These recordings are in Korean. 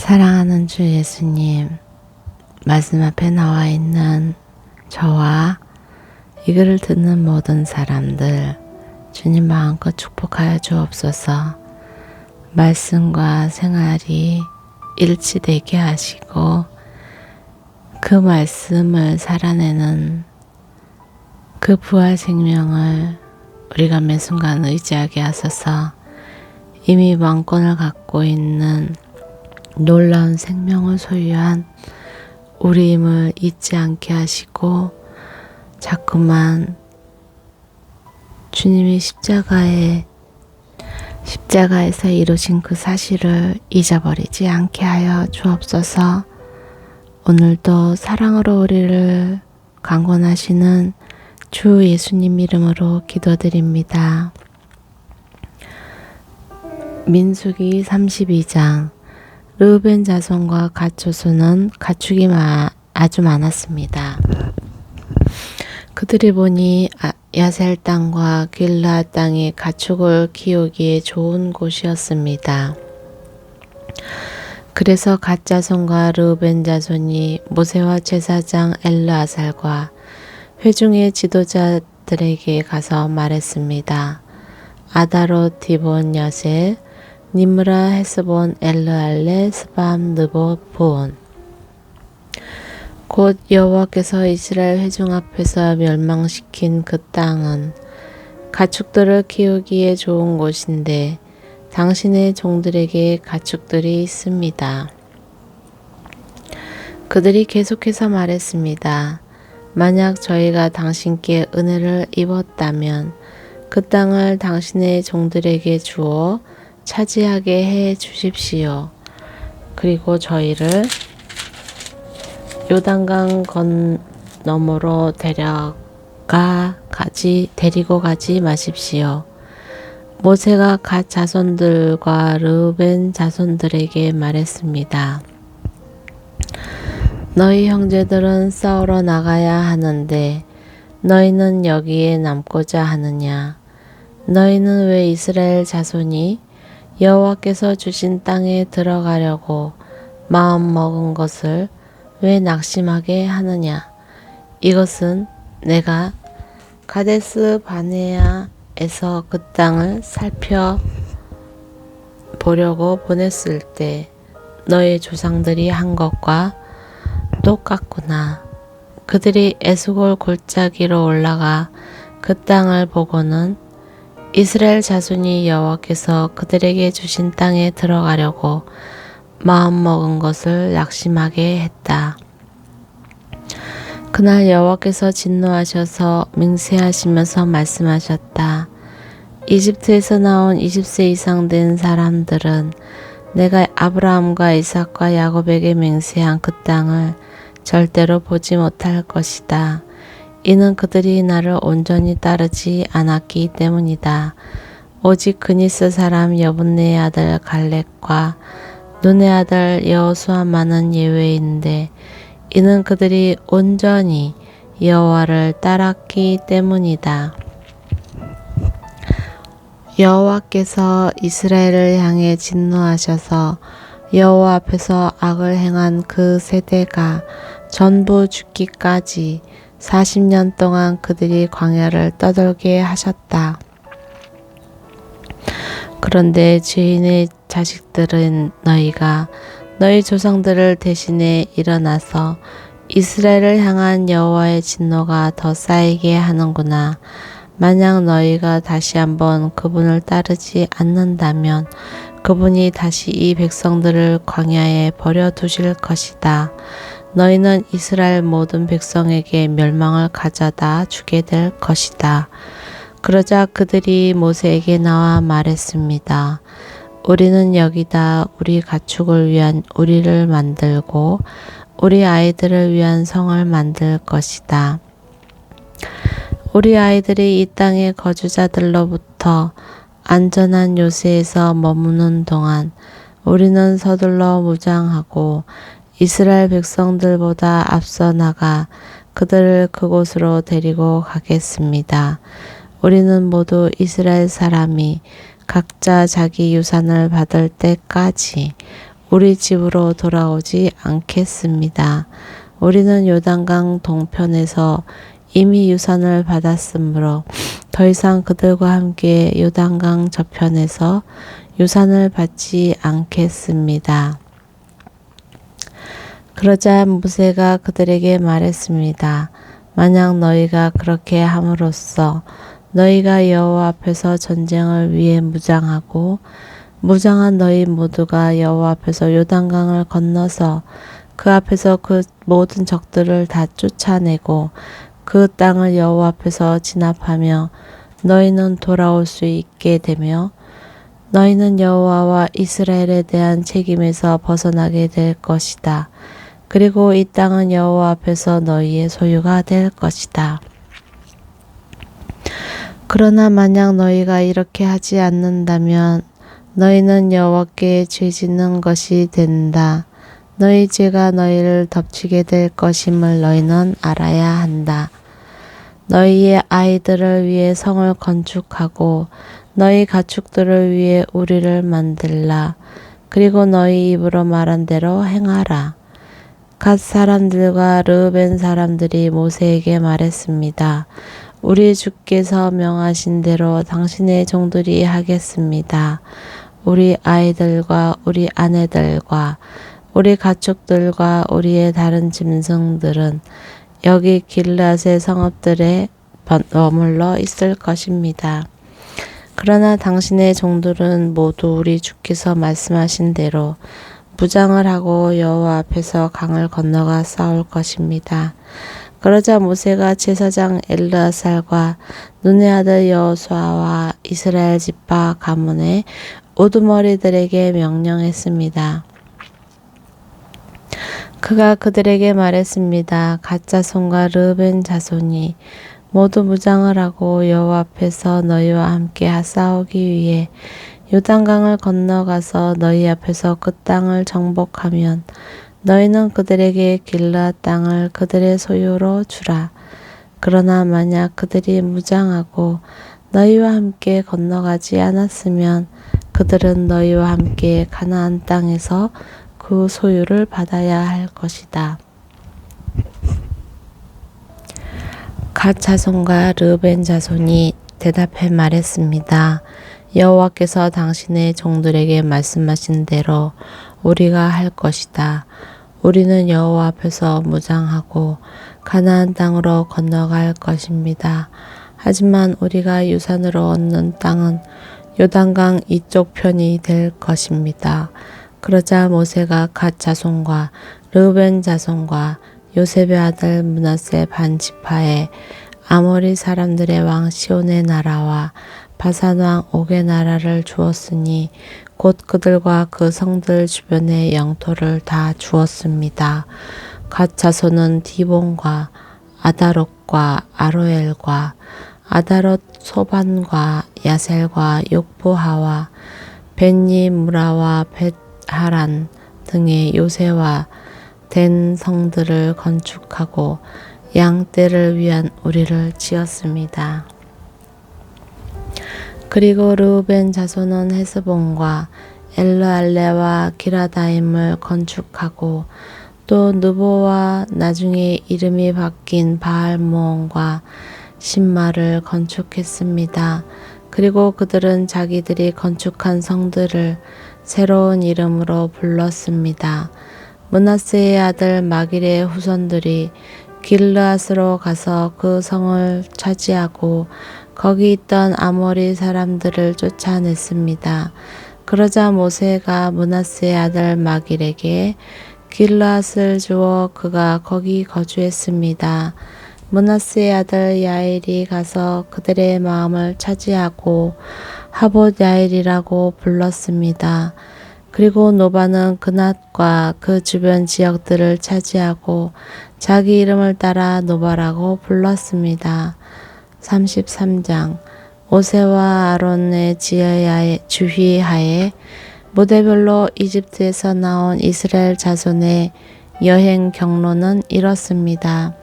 사랑하는 주 예수님, 말씀 앞에 나와 있는 저와 이 글을 듣는 모든 사람들, 주님 마음껏 축복하여 주옵소서. 말씀과 생활이 일치되게 하시고 그 말씀을 살아내는 그 부활 생명을 우리가 매 순간 의지하게 하소서. 이미 왕권을 갖고 있는 놀라운 생명을 소유한 우리임을 잊지 않게 하시고 자꾸만 주님이 십자가에서 이루신 그 사실을 잊어버리지 않게 하여 주옵소서. 오늘도 사랑으로 우리를 강권하시는 주 예수님 이름으로 기도드립니다. 민수기 32장. 르우벤 자손과 갓 조손은 가축이 아주 많았습니다. 그들이 보니 야셀 땅과 길르앗 땅이 가축을 키우기에 좋은 곳이었습니다. 그래서 갓 자손과 르우벤 자손이 모세와 제사장 엘르아살과 회중의 지도자들에게 가서 말했습니다. 아다롯, 디본, 여셀, 니므라, 헤스본, 엘르알레, 스밤, 느보, 보온. 곧 여호와께서 이스라엘 회중 앞에서 멸망시킨 그 땅은 가축들을 키우기에 좋은 곳인데 당신의 종들에게 가축들이 있습니다. 그들이 계속해서 말했습니다. 만약 저희가 당신께 은혜를 입었다면 그 땅을 당신의 종들에게 주어 차지하게 해 주십시오. 그리고 저희를 요단강 건너머로 데리고 가지 마십시오. 모세가 갓 자손들과 르우벤 자손들에게 말했습니다. 너희 형제들은 싸우러 나가야 하는데 너희는 여기에 남고자 하느냐? 너희는 왜 이스라엘 자손이 여호와께서 주신 땅에 들어가려고 마음 먹은 것을 왜 낙심하게 하느냐? 이것은 내가 가데스 바네아에서 그 땅을 살펴보려고 보냈을 때 너희 조상들이 한 것과 똑같구나. 그들이 에스골 골짜기로 올라가 그 땅을 보고는 이스라엘 자손이 여호와께서 그들에게 주신 땅에 들어가려고 마음먹은 것을 낙심하게 했다. 그날 여호와께서 진노하셔서 맹세하시면서 말씀하셨다. 이집트에서 나온 20세 이상 된 사람들은 내가 아브라함과 이삭과 야곱에게 맹세한 그 땅을 절대로 보지 못할 것이다. 이는 그들이 나를 온전히 따르지 않았기 때문이다. 오직 그니스 사람 여분네의 아들 갈렙과 눈의 아들 여호수아만은 예외인데 이는 그들이 온전히 여호와를 따랐기 때문이다. 여호와께서 이스라엘을 향해 진노하셔서 여호와 앞에서 악을 행한 그 세대가 전부 죽기까지 40년 동안 그들이 광야를 떠돌게 하셨다. 그런데 죄인의 자식들은 너희가 너희 조상들을 대신해 일어나서 이스라엘을 향한 여호와의 진노가 더 쌓이게 하는구나. 만약 너희가 다시 한번 그분을 따르지 않는다면 그분이 다시 이 백성들을 광야에 버려두실 것이다. 너희는 이스라엘 모든 백성에게 멸망을 가져다 주게 될 것이다. 그러자 그들이 모세에게 나와 말했습니다. 우리는 여기다 우리 가축을 위한 우리를 만들고 우리 아이들을 위한 성을 만들 것이다. 우리 아이들이 이 땅의 거주자들로부터 안전한 요새에서 머무는 동안 우리는 서둘러 무장하고 이스라엘 백성들보다 앞서 나가 그들을 그곳으로 데리고 가겠습니다. 우리는 모두 이스라엘 사람이 각자 자기 유산을 받을 때까지 우리 집으로 돌아오지 않겠습니다. 우리는 요단강 동편에서 이미 유산을 받았으므로 더 이상 그들과 함께 요단강 저편에서 유산을 받지 않겠습니다. 그러자 모세가 그들에게 말했습니다. 만약 너희가 그렇게 함으로써 너희가 여호와 앞에서 전쟁을 위해 무장하고 무장한 너희 모두가 여호와 앞에서 요단강을 건너서 그 앞에서 그 모든 적들을 다 쫓아내고 그 땅을 여호와 앞에서 진압하며 너희는 돌아올 수 있게 되며 너희는 여호와와 이스라엘에 대한 책임에서 벗어나게 될 것이다. 그리고 이 땅은 여호와 앞에서 너희의 소유가 될 것이다. 그러나 만약 너희가 이렇게 하지 않는다면 너희는 여호와께 죄짓는 것이 된다. 너희 죄가 너희를 덮치게 될 것임을 너희는 알아야 한다. 너희의 아이들을 위해 성을 건축하고 너희 가축들을 위해 우리를 만들라. 그리고 너희 입으로 말한 대로 행하라. 갓 사람들과 르우벤 사람들이 모세에게 말했습니다. 우리 주께서 명하신 대로 당신의 종들이 하겠습니다. 우리 아이들과 우리 아내들과 우리 가축들과 우리의 다른 짐승들은 여기 길앗의 성읍들에 머물러 있을 것입니다. 그러나 당신의 종들은 모두 우리 주께서 말씀하신 대로 무장을 하고 여호와 앞에서 강을 건너가 싸울 것입니다. 그러자 모세가 제사장 엘르아살과 눈의 아들 여호수아와 이스라엘 지파 가문의 우두머리들에게 명령했습니다. 그가 그들에게 말했습니다. 갓 자손과 르우벤 자손이 모두 무장을 하고 여호와 앞에서 너희와 함께 싸우기 위해 요단강을 건너가서 너희 앞에서 그 땅을 정복하면 너희는 그들에게 길앗 땅을 그들의 소유로 주라. 그러나 만약 그들이 무장하고 너희와 함께 건너가지 않았으면 그들은 너희와 함께 가나안 땅에서 그 소유를 받아야 할 것이다. 갓 자손과 르우벤 자손이 대답해 말했습니다. 여호와께서 당신의 종들에게 말씀하신 대로 우리가 할 것이다. 우리는 여호와 앞에서 무장하고 가나안 땅으로 건너갈 것입니다. 하지만 우리가 유산으로 얻는 땅은 요단강 이쪽 편이 될 것입니다. 그러자 모세가 갓 자손과 르우벤 자손과 요셉의 아들 므낫세 반 지파에 아모리 사람들의 왕 시온의 나라와 바산 왕 옥의 나라를 주었으니 곧 그들과 그 성들 주변의 영토를 다 주었습니다. 갓 자손은 디본과 아다롯과 아로엘과 아다롯 소반과 야셀과 욕보하와 벤니무라와 벳하란 등의 요새와 된 성들을 건축하고 양떼를 위한 우리를 지었습니다. 그리고 르우벤 자손은 헤스본과 엘르알레와 기라다임을 건축하고 또 느보와 나중에 이름이 바뀐 바알모온과 신마를 건축했습니다. 그리고 그들은 자기들이 건축한 성들을 새로운 이름으로 불렀습니다. 므낫세의 아들 마길의 후손들이 길르앗으로 가서 그 성을 차지하고 거기 있던 아모리 사람들을 쫓아냈습니다. 그러자 모세가 므낫세의 아들 마길에게 길르앗을 주어 그가 거기 거주했습니다. 므낫세의 아들 야일이 가서 그들의 마음을 차지하고 하봇 야일이라고 불렀습니다. 그리고 노바는 그낫과 그 주변 지역들을 차지하고 자기 이름을 따라 노바라고 불렀습니다. 33장 모세와 아론의 주휘하에 무대별로 이집트에서 나온 이스라엘 자손의 여행 경로는 이렇습니다.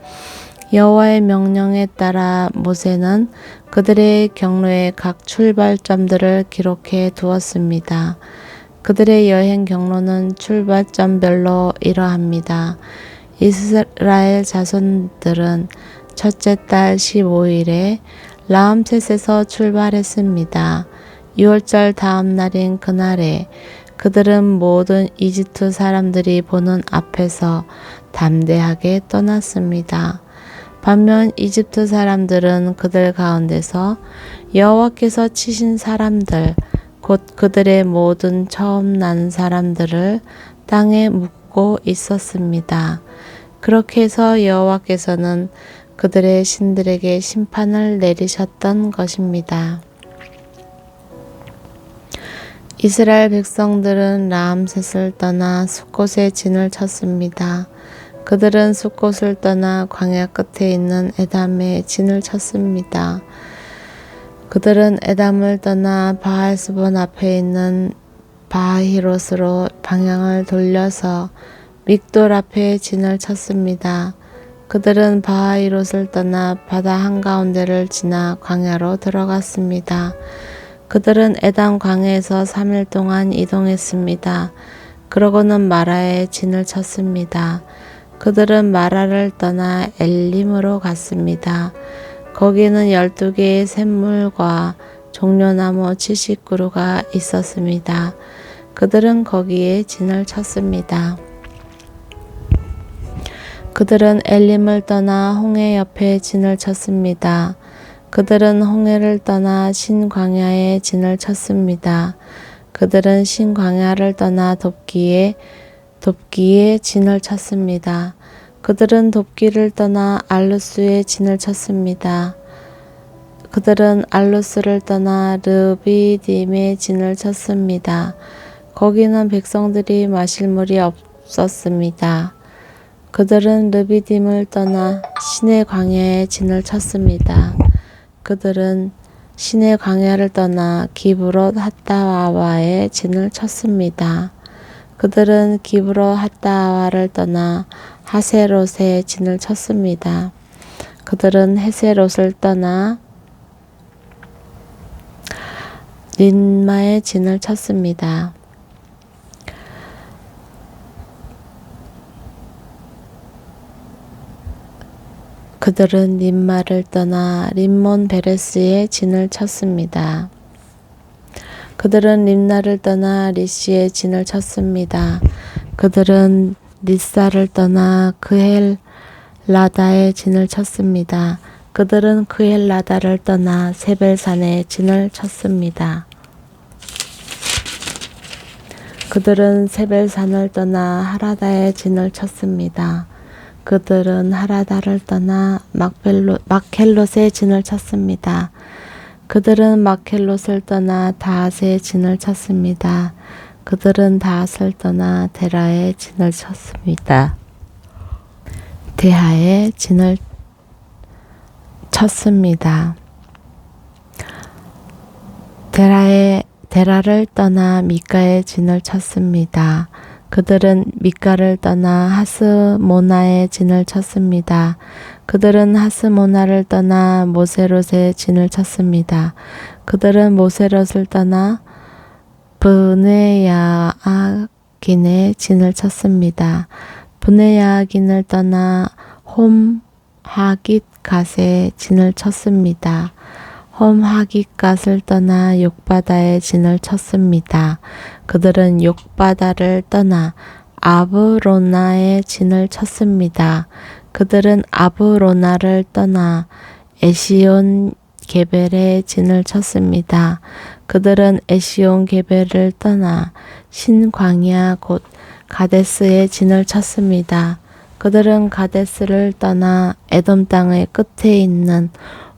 여호와의 명령에 따라 모세는 그들의 경로의 각 출발점들을 기록해 두었습니다. 그들의 여행 경로는 출발점별로 이러합니다. 이스라엘 자손들은 첫째 달 15일에 라암셋에서 출발했습니다. 6월절 다음 날인 그날에 그들은 모든 이집트 사람들이 보는 앞에서 담대하게 떠났습니다. 반면 이집트 사람들은 그들 가운데서 여호와께서 치신 사람들, 곧 그들의 모든 처음 난 사람들을 땅에 묻고 있었습니다. 그렇게 해서 여호와께서는 그들의 신들에게 심판을 내리셨던 것입니다. 이스라엘 백성들은 라암셋을 떠나 숫곳에 진을 쳤습니다. 그들은 숫곳을 떠나 광야 끝에 있는 에담에 진을 쳤습니다. 그들은 에담을 떠나 바알스본 앞에 있는 바히롯으로 방향을 돌려서 믹돌 앞에 진을 쳤습니다. 그들은 바히롯을 떠나 바다 한가운데를 지나 광야로 들어갔습니다. 그들은 에담 광야에서 3일 동안 이동했습니다. 그러고는 마라에 진을 쳤습니다. 그들은 마라를 떠나 엘림으로 갔습니다. 거기에는 12개의 샘물과 종려나무 70그루가 있었습니다. 그들은 거기에 진을 쳤습니다. 그들은 엘림을 떠나 홍해 옆에 진을 쳤습니다. 그들은 홍해를 떠나 신광야에 진을 쳤습니다. 그들은 신광야를 떠나 돕기에 진을 쳤습니다. 그들은 돕기를 떠나 알루스에 진을 쳤습니다. 그들은 알루스를 떠나 르비딤에 진을 쳤습니다. 거기는 백성들이 마실 물이 없었습니다. 그들은 르비딤을 떠나 신의 광야에 진을 쳤습니다. 그들은 신의 광야를 떠나 기브롯 핫다와에 진을 쳤습니다. 그들은 기브롯 핫다와를 떠나 하세롯에 진을 쳤습니다. 그들은 헤세롯을 떠나 린마에 진을 쳤습니다. 그들은 림마를 떠나 림몬 베레스에 진을 쳤습니다. 그들은 림나를 떠나 리시에 진을 쳤습니다. 그들은 리사를 떠나 그헬라다에 진을 쳤습니다. 그들은 그헬라다를 떠나 세벨산에 진을 쳤습니다. 그들은 세벨산을 떠나 하라다에 진을 쳤습니다. 그들은 하라다를 떠나 마켈롯에 진을 쳤습니다. 그들은 마켈롯을 떠나 다핫에 진을 쳤습니다. 그들은 다핫을 떠나 데라에 진을 쳤습니다. 데하에 진을 쳤습니다. 데라를 떠나 미가에 진을 쳤습니다. 그들은 미가를 떠나 하스모나에 진을 쳤습니다. 그들은 하스모나를 떠나 모세롯에 진을 쳤습니다. 그들은 모세롯을 떠나 브네야아긴에 진을 쳤습니다. 브네야아긴을 떠나 홈하깃갓에 진을 쳤습니다. 홈하깃갓을 떠나 욕바다에 진을 쳤습니다. 그들은 욕바다를 떠나 아브로나에 진을 쳤습니다. 그들은 아브로나를 떠나 에시온 게벨에 진을 쳤습니다. 그들은 에시온 게벨을 떠나 신광야 곧 가데스에 진을 쳤습니다. 그들은 가데스를 떠나 에돔 땅의 끝에 있는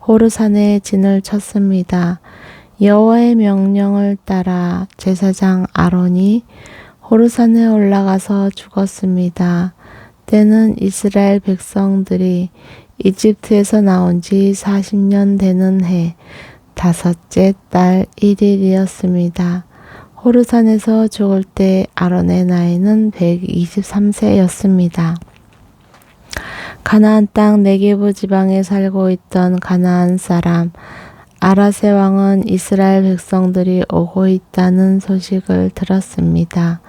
호르산에 진을 쳤습니다. 여호와의 명령을 따라 제사장 아론이 호르산에 올라가서 죽었습니다. 때는 이스라엘 백성들이 이집트에서 나온 지 40년 되는 해 다섯째 달 1일이었습니다. 호르산에서 죽을 때 아론의 나이는 123세였습니다. 가나안 땅 네게부 지방에 살고 있던 가나안 사람 아라세 왕은 이스라엘 백성들이 오고 있다는 소식을 들었습니다.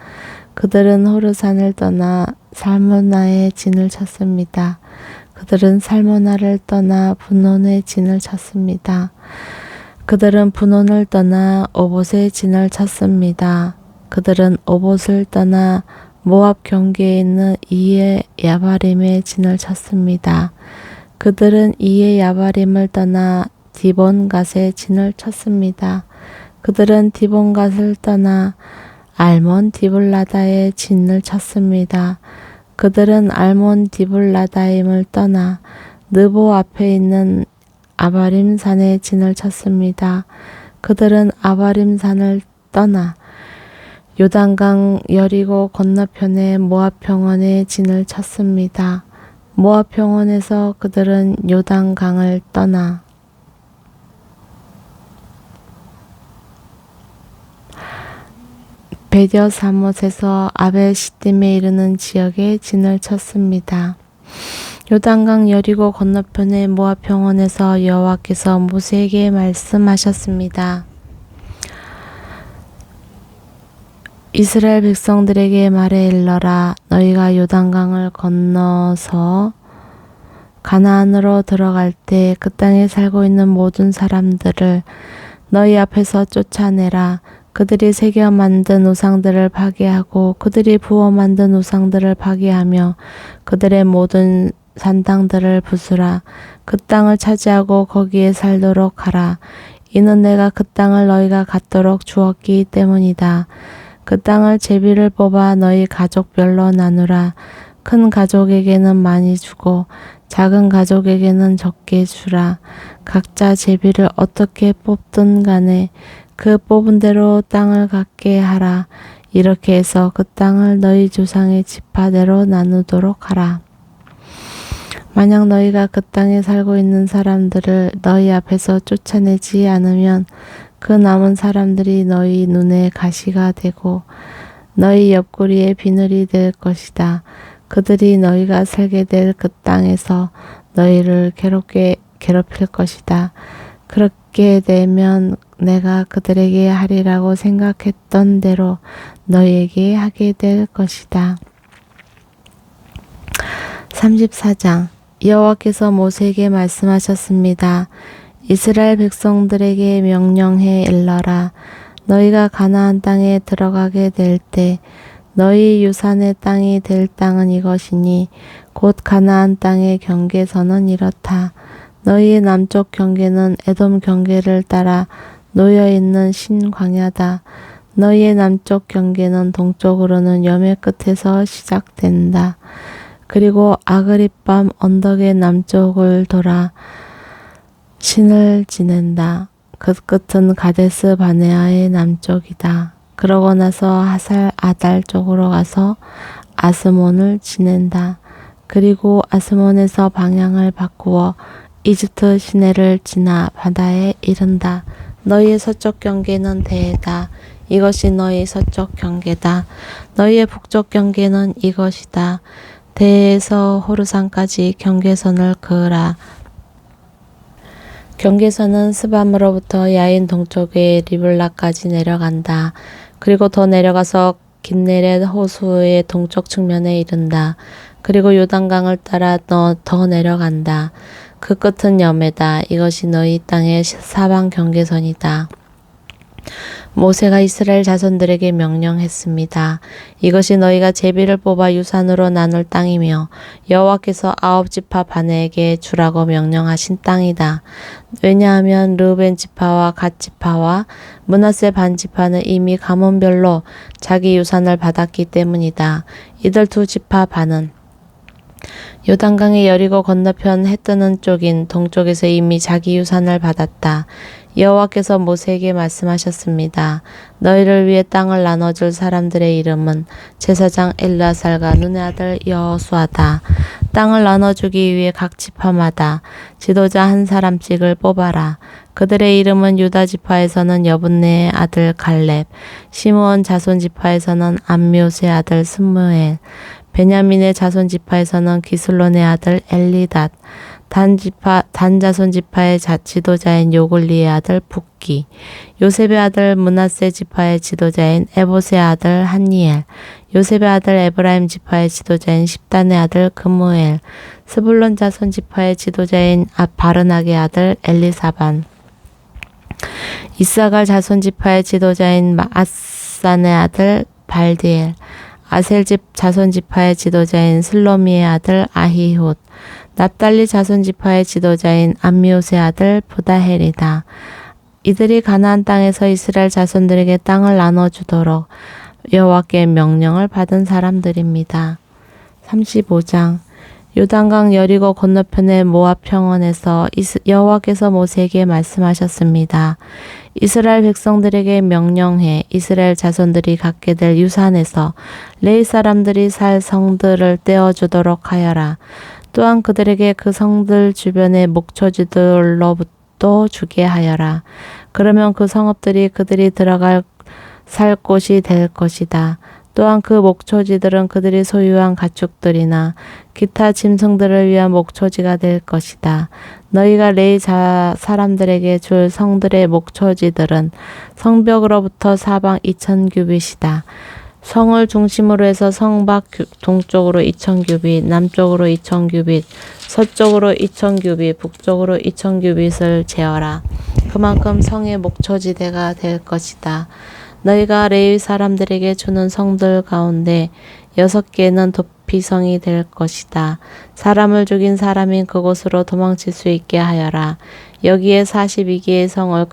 그들은 호르산을 떠나 살모나의 진을 쳤습니다. 그들은 살모나를 떠나 분논의 진을 쳤습니다. 그들은 분논을 떠나 오봇의 진을 쳤습니다. 그들은 오봇을 떠나 모압 경계에 있는 이에 야바림의 진을 쳤습니다. 그들은 이에 야바림을 떠나 디본갓의 진을 쳤습니다. 그들은 디본갓을 떠나 알몬 디블라다의 진을 쳤습니다. 그들은 알몬 디블라다임을 떠나 느보 앞에 있는 아바림 산의 진을 쳤습니다. 그들은 아바림 산을 떠나 요단강 여리고 건너편의 모압 평원의 진을 쳤습니다. 모압 평원에서 그들은 요단강을 떠나 베디어사못에서 아벨시딤에 이르는 지역에 진을 쳤습니다. 요단강 여리고 건너편의 모압 평원에서 여호와께서 모세에게 말씀하셨습니다. 이스라엘 백성들에게 말해 일러라. 너희가 요단강을 건너서 가나안으로 들어갈 때 그 땅에 살고 있는 모든 사람들을 너희 앞에서 쫓아내라. 그들이 새겨 만든 우상들을 파괴하고 그들이 부어 만든 우상들을 파괴하며 그들의 모든 산당들을 부수라. 그 땅을 차지하고 거기에 살도록 하라. 이는 내가 그 땅을 너희가 갖도록 주었기 때문이다. 그 땅을 제비를 뽑아 너희 가족별로 나누라. 큰 가족에게는 많이 주고 작은 가족에게는 적게 주라. 각자 제비를 어떻게 뽑든 간에 그 뽑은 대로 땅을 갖게 하라. 이렇게 해서 그 땅을 너희 조상의 지파대로 나누도록 하라. 만약 너희가 그 땅에 살고 있는 사람들을 너희 앞에서 쫓아내지 않으면 그 남은 사람들이 너희 눈에 가시가 되고 너희 옆구리에 비늘이 될 것이다. 그들이 너희가 살게 될 그 땅에서 너희를 괴롭힐 것이다. 그렇게 되면 내가 그들에게 하리라고 생각했던 대로 너희에게 하게 될 것이다. 34장 여호와께서 모세에게 말씀하셨습니다. 이스라엘 백성들에게 명령해 일러라. 너희가 가나안 땅에 들어가게 될 때 너희 유산의 땅이 될 땅은 이것이니 곧 가나안 땅의 경계선은 이렇다. 너희의 남쪽 경계는 에돔 경계를 따라 놓여있는 신광야다. 너희의 남쪽 경계는 동쪽으로는 여매 끝에서 시작된다. 그리고 아그립밤 언덕의 남쪽을 돌아 신을 지낸다. 그 끝은 가데스 바네아의 남쪽이다. 그러고 나서 하살 아달 쪽으로 가서 아스몬을 지낸다. 그리고 아스몬에서 방향을 바꾸어 이집트 시내를 지나 바다에 이른다. 너희의 서쪽 경계는 대해다. 이것이 너희 서쪽 경계다. 너희의 북쪽 경계는 이것이다. 대해에서 호르산까지 경계선을 그으라. 경계선은 스밤으로부터 야인 동쪽의 리블라까지 내려간다. 그리고 더 내려가서 긴네렛 호수의 동쪽 측면에 이른다. 그리고 요단강을 따라 더 내려간다. 그 끝은 여매다. 이것이 너희 땅의 사방 경계선이다. 모세가 이스라엘 자손들에게 명령했습니다. 이것이 너희가 제비를 뽑아 유산으로 나눌 땅이며 여호와께서 9지파 반에게 주라고 명령하신 땅이다. 왜냐하면 르우벤 지파와 갓 지파와 므낫세 반 지파는 이미 가문별로 자기 유산을 받았기 때문이다. 이들 2지파 반은 요단강의 여리고 건너편 해뜨는 쪽인 동쪽에서 이미 자기 유산을 받았다. 여호와께서 모세에게 말씀하셨습니다. 너희를 위해 땅을 나눠줄 사람들의 이름은 제사장 엘르아살과 눈의 아들 여호수아다. 땅을 나눠주기 위해 각 지파마다 지도자 한 사람씩을 뽑아라. 그들의 이름은 유다 지파에서는 여분네의 아들 갈렙, 시므온 자손 지파에서는 암묘스의 아들 스무엘, 베냐민의 자손 지파에서는 기슬론의 아들 엘리닷, 단 자손 지파의 지도자인 요글리의 아들 붓기, 요셉의 아들 므낫세 지파의 지도자인 에봇의 아들 한니엘, 요셉의 아들 에브라임 지파의 지도자인 십단의 아들 그무엘, 스불론 자손 지파의 지도자인 바르낙의 아들 엘리사반, 이사갈 자손 지파의 지도자인 마앗산의 아들 발디엘, 아셀 자손 지파의 지도자인 슬로미의 아들 아히훗, 납달리 자손 지파의 지도자인 암미옷의 아들 부다헬이다. 이들이 가나안 땅에서 이스라엘 자손들에게 땅을 나눠주도록 여호와께 명령을 받은 사람들입니다. 35장 요단강 여리고 건너편의 모압 평원에서 여호와께서 모세에게 말씀하셨습니다. 이스라엘 백성들에게 명령해 이스라엘 자손들이 갖게 될 유산에서 레위 사람들이 살 성들을 떼어주도록 하여라. 또한 그들에게 그 성들 주변의 목초지들로부터 주게 하여라. 그러면 그 성읍들이 그들이 들어갈 살 곳이 될 것이다. 또한 그 목초지들은 그들이 소유한 가축들이나 기타 짐승들을 위한 목초지가 될 것이다. 너희가 레위 사람들에게 줄 성들의 목초지들은 성벽으로부터 사방 2000규빗이다. 성을 중심으로 해서 성 밖 동쪽으로 2000규빗, 남쪽으로 2000규빗, 서쪽으로 2000규빗, 북쪽으로 2000규빗을 재어라. 그만큼 성의 목초지대가 될 것이다. 너희가 레위 사람들에게 주는 성들 가운데 6개는 도피성이 될 것이다. 사람을 죽인 사람이 그곳으로 도망칠 수 있게 하여라. 여기에 42개의 성을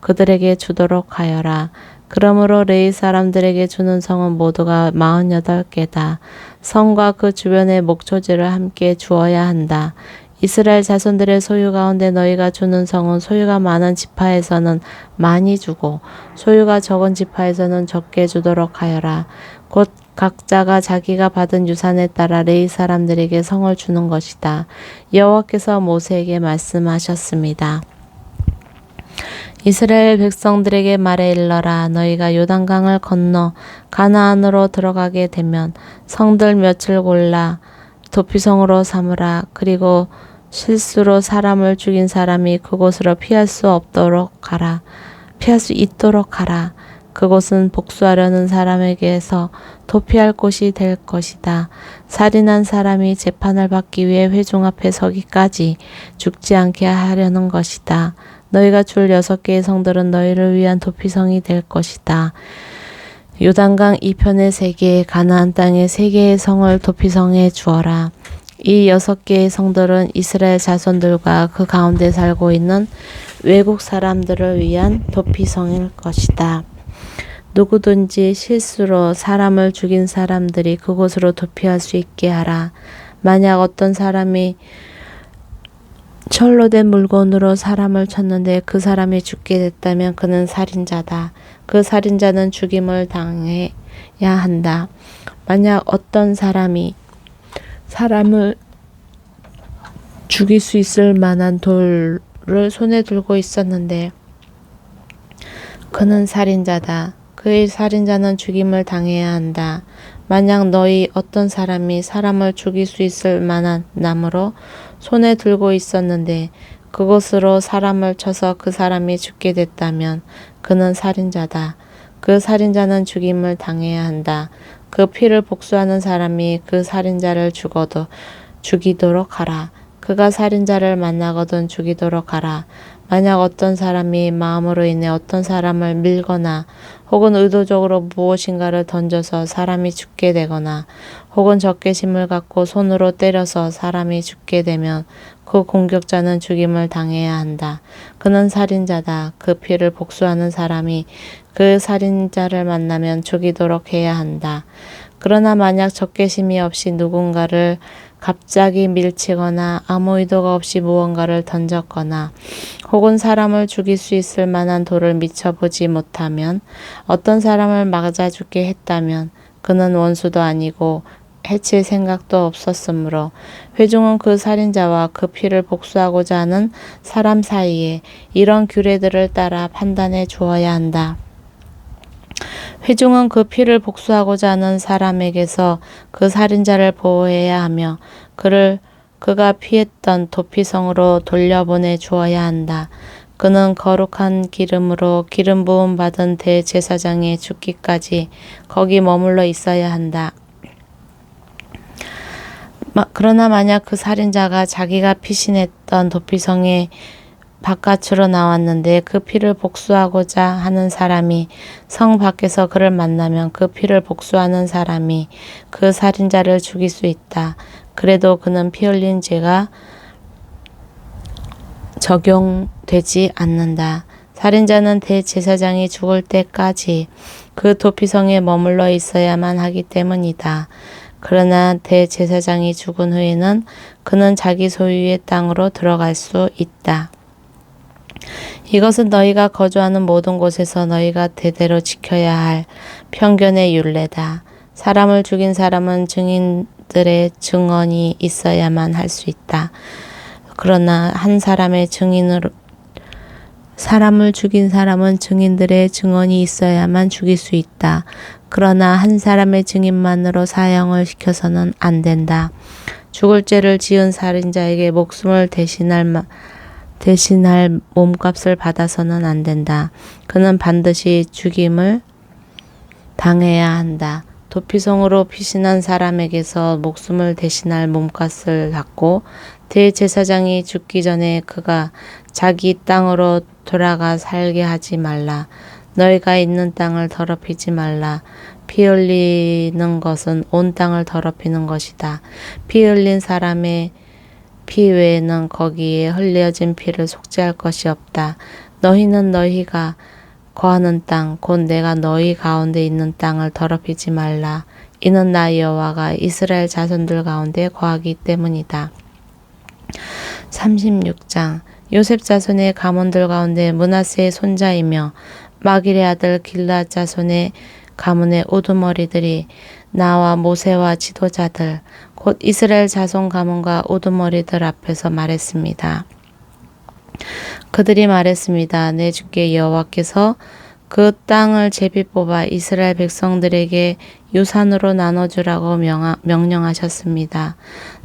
그들에게 주도록 하여라. 그러므로 레위 사람들에게 주는 성은 모두가 48개다. 성과 그 주변의 목초지를 함께 주어야 한다. 이스라엘 자손들의 소유 가운데 너희가 주는 성은 소유가 많은 지파에서는 많이 주고 소유가 적은 지파에서는 적게 주도록 하여라. 곧 각자가 자기가 받은 유산에 따라 레위 사람들에게 성을 주는 것이다. 여호와께서 모세에게 말씀하셨습니다. 이스라엘 백성들에게 말해 일러라. 너희가 요단강을 건너 가나안으로 들어가게 되면 성들 몇을 골라 도피성으로 삼으라. 그리고 실수로 사람을 죽인 사람이 그곳으로 피할 수 있도록 하라. 그곳은 복수하려는 사람에게서 도피할 곳이 될 것이다. 살인한 사람이 재판을 받기 위해 회중 앞에 서기까지 죽지 않게 하려는 것이다. 너희가 줄 6개의 성들은 너희를 위한 도피성이 될 것이다. 요단강 이편의 3개, 가나안 땅의 3개의 성을 도피성에 주어라. 이 6개의 성들은 이스라엘 자손들과 그 가운데 살고 있는 외국 사람들을 위한 도피성일 것이다. 누구든지 실수로 사람을 죽인 사람들이 그곳으로 도피할 수 있게 하라. 만약 어떤 사람이 철로 된 물건으로 사람을 쳤는데 그 사람이 죽게 됐다면 그는 살인자다. 그 살인자는 죽임을 당해야 한다. 만약 어떤 사람이 사람을 죽일 수 있을 만한 돌을 손에 들고 있었는데 그는 살인자다. 그의 살인자는 죽임을 당해야 한다. 만약 너희 어떤 사람이 사람을 죽일 수 있을 만한 나무로 손에 들고 있었는데 그것으로 사람을 쳐서 그 사람이 죽게 됐다면 그는 살인자다. 그 살인자는 죽임을 당해야 한다. 그 피를 복수하는 사람이 그 살인자를 죽이도록 하라. 그가 살인자를 만나거든 죽이도록 하라. 만약 어떤 사람이 마음으로 인해 어떤 사람을 밀거나 혹은 의도적으로 무엇인가를 던져서 사람이 죽게 되거나 혹은 적개심을 갖고 손으로 때려서 사람이 죽게 되면 그 공격자는 죽임을 당해야 한다. 그는 살인자다. 그 피를 복수하는 사람이 그 살인자를 만나면 죽이도록 해야 한다. 그러나 만약 적개심이 없이 누군가를 갑자기 밀치거나 아무 의도가 없이 무언가를 던졌거나 혹은 사람을 죽일 수 있을 만한 돌을 미쳐보지 못하면 어떤 사람을 맞아 죽게 했다면 그는 원수도 아니고 해칠 생각도 없었으므로 회중은 그 살인자와 그 피를 복수하고자 하는 사람 사이에 이런 규례들을 따라 판단해 주어야 한다. 회중은 그 피를 복수하고자 하는 사람에게서 그 살인자를 보호해야 하며 그를 그가 피했던 도피성으로 돌려보내 주어야 한다. 그는 거룩한 기름으로 기름 부음 받은 대제사장의 죽기까지 거기 머물러 있어야 한다. 그러나 만약 그 살인자가 자기가 피신했던 도피성의 바깥으로 나왔는데 그 피를 복수하고자 하는 사람이 성 밖에서 그를 만나면 그 피를 복수하는 사람이 그 살인자를 죽일 수 있다. 그래도 그는 피 흘린 죄가 적용되지 않는다. 살인자는 대제사장이 죽을 때까지 그 도피성에 머물러 있어야만 하기 때문이다. 그러나 대제사장이 죽은 후에는 그는 자기 소유의 땅으로 들어갈 수 있다. 이것은 너희가 거주하는 모든 곳에서 너희가 대대로 지켜야 할 편견의 율례다. 사람을 죽인 사람은 증인들의 증언이 있어야만 할 수 있다. 그러나 한 사람의 사람을 죽인 사람은 증인들의 증언이 있어야만 죽일 수 있다. 그러나 한 사람의 증인만으로 사형을 시켜서는 안 된다. 죽을 죄를 지은 살인자에게 목숨을 대신할 몸값을 받아서는 안 된다. 그는 반드시 죽임을 당해야 한다. 도피성으로 피신한 사람에게서 목숨을 대신할 몸값을 받고 대제사장이 죽기 전에 그가 자기 땅으로 돌아가 살게 하지 말라. 너희가 있는 땅을 더럽히지 말라. 피 흘리는 것은 온 땅을 더럽히는 것이다. 피 흘린 사람의 피 외에는 거기에 흘려진 피를 속죄할 것이 없다. 너희는 너희가 거하는 땅, 곧 내가 너희 가운데 있는 땅을 더럽히지 말라. 이는 나 여호와가 이스라엘 자손들 가운데 거하기 때문이다. 36장 요셉 자손의 가문들 가운데 므낫세의 손자이며 마길의 아들 길앗 자손의 가문의 우두머리들이 나와 모세와 지도자들 곧 이스라엘 자손 가문과 우두머리들 앞에서 말했습니다. 그들이 말했습니다. 내 주께 여호와께서 그 땅을 제비 뽑아 이스라엘 백성들에게 유산으로 나눠주라고 명령하셨습니다.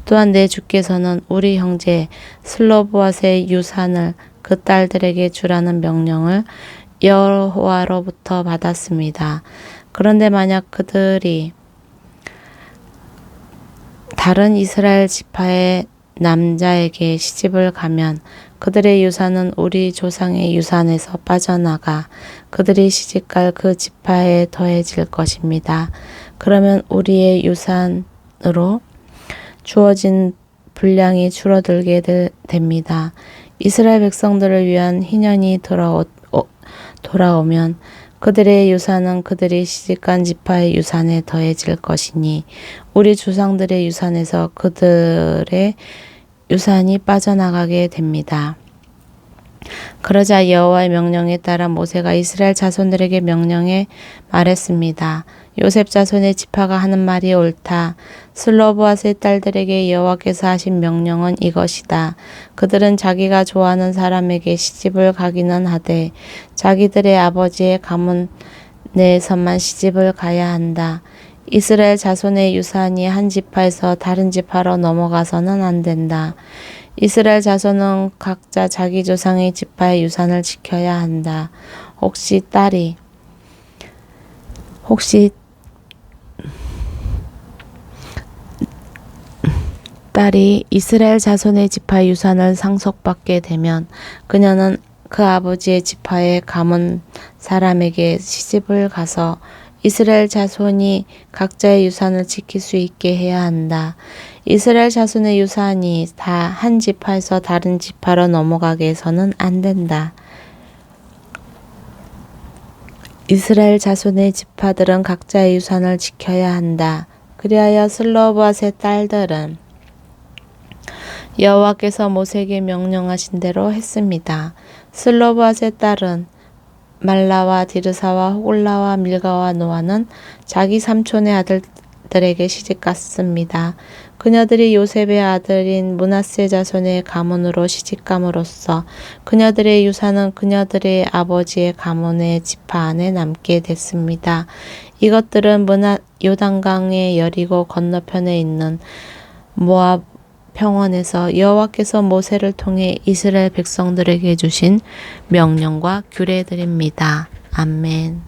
또한 내 주께서는 우리 형제 슬로보앗의 유산을 그 딸들에게 주라는 명령을 여호와로부터 받았습니다. 그런데 만약 그들이 다른 이스라엘 지파의 남자에게 시집을 가면 그들의 유산은 우리 조상의 유산에서 빠져나가 그들이 시집갈 그 지파에 더해질 것입니다. 그러면 우리의 유산으로 주어진 분량이 줄어들게 됩니다. 이스라엘 백성들을 위한 희년이 돌아오면 그들의 유산은 그들이 시집간 지파의 유산에 더해질 것이니 우리 조상들의 유산에서 그들의 유산이 빠져나가게 됩니다. 그러자 여호와의 명령에 따라 모세가 이스라엘 자손들에게 명령해 말했습니다. 요셉 자손의 지파가 하는 말이 옳다. 슬로보앗의 딸들에게 여호와께서 하신 명령은 이것이다. 그들은 자기가 좋아하는 사람에게 시집을 가기는 하되 자기들의 아버지의 가문 내에서만 시집을 가야 한다. 이스라엘 자손의 유산이 한 지파에서 다른 지파로 넘어가서는 안 된다. 이스라엘 자손은 각자 자기 조상의 지파의 유산을 지켜야 한다. 혹시 딸이 이스라엘 자손의 지파의 유산을 상속받게 되면 그녀는 그 아버지의 지파의 가문 사람에게 시집을 가서 이스라엘 자손이 각자의 유산을 지킬 수 있게 해야 한다. 이스라엘 자손의 유산이 다 한 지파에서 다른 지파로 넘어가게 해서는 안 된다. 이스라엘 자손의 지파들은 각자의 유산을 지켜야 한다. 그리하여 슬로보앗의 딸들은 여호와께서 모세에게 명령하신 대로 했습니다. 슬로보앗의 딸은 말라와 디르사와 호글라와 밀가와 노아는 자기 삼촌의 아들들에게 시집갔습니다. 그녀들이 요셉의 아들인 므낫세 자손의 가문으로 시집감으로써 그녀들의 유산은 그녀들의 아버지의 가문의 지파 안에 남게 됐습니다. 이것들은 요단강의 여리고 건너편에 있는 모압 평원에서 여호와께서 모세를 통해 이스라엘 백성들에게 주신 명령과 규례들입니다. 아멘.